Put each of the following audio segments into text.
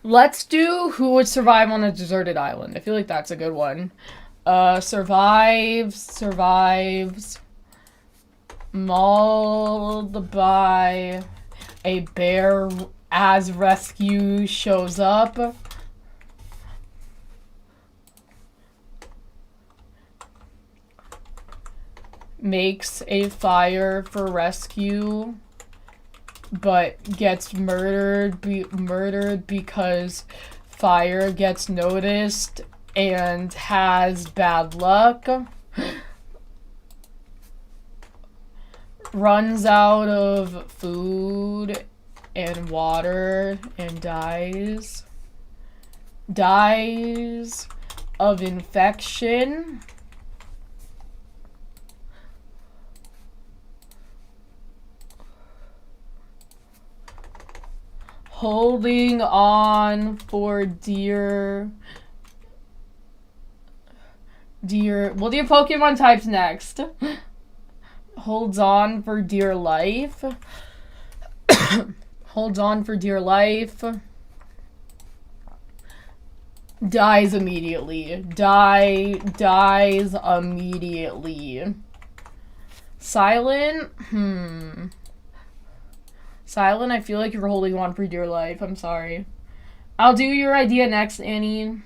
Let's do who would survive on a deserted island. I feel like that's a good one. Survives mauled by a bear as rescue shows up. Makes a fire for rescue, but gets murdered because fire gets noticed and has bad luck. Runs out of food and water and dies. Dies of infection. Holding on for dear. We'll do Pokemon types next. Holds on for dear life. Holds on for dear life. Dies immediately. Dies immediately. Silent? Silent, I feel like you're holding on for dear life. I'm sorry. I'll do your idea next, Annie.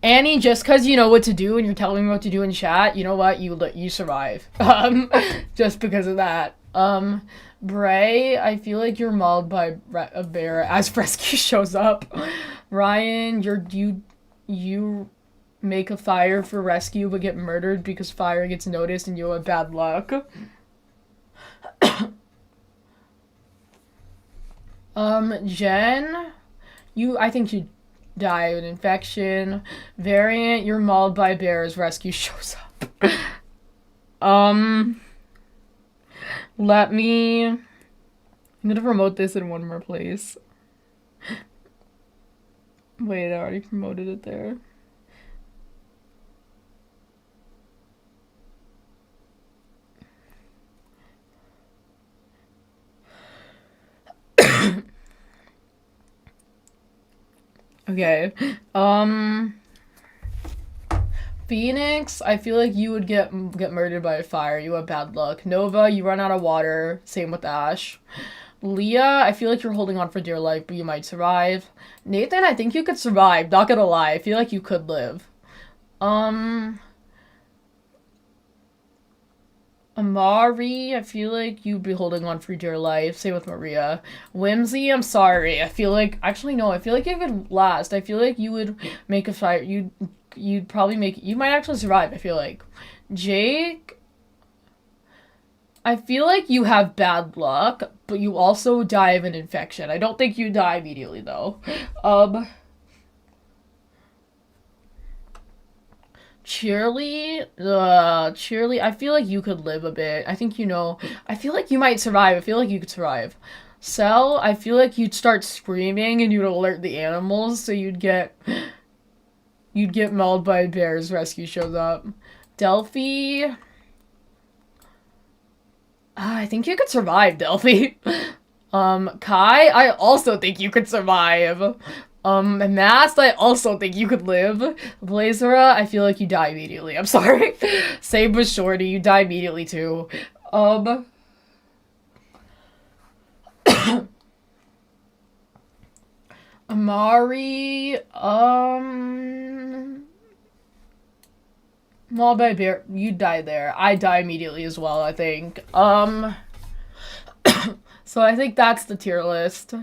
Annie, just because you know what to do and you're telling me what to do in chat, you know what? You survive. Just because of that. Bray, I feel like you're mauled by a bear as rescue shows up. Ryan, you make a fire for rescue but get murdered because fire gets noticed and you have bad luck. Jen, I think you die of an infection. Variant, you're mauled by bears, rescue shows up. Let me... I'm gonna promote this in one more place. Wait, I already promoted it there. Okay. Phoenix, I feel like you would get murdered by a fire. You have bad luck. Nova, you run out of water. Same with Ash. Leah, I feel like you're holding on for dear life, but you might survive. Nathan, I think you could survive. Not gonna lie, I feel like you could live. Amari, I feel like you'd be holding on for dear life. Same with Maria. Whimsy, I'm sorry. I feel like... Actually, no. I feel like you could last. I feel like you would make a fire. You'd probably make... You might actually survive, I feel like. Jake... I feel like you have bad luck, but you also die of an infection. I don't think you die immediately, though. Cheerly, I feel like you could live a bit. I think I feel like you might survive. I feel like you could survive. Cell, I feel like you'd start screaming and you'd alert the animals, so you'd get mauled by bears, rescue shows up. Delphi, I think you could survive, Delphi. Kai, I also think you could survive. Mast, I also think you could live. Blazera, I feel like you die immediately. I'm sorry. Same with Shorty, you die immediately too. Amari, Mauled by a bear, you die there. I die immediately as well, I think. So I think that's the tier list.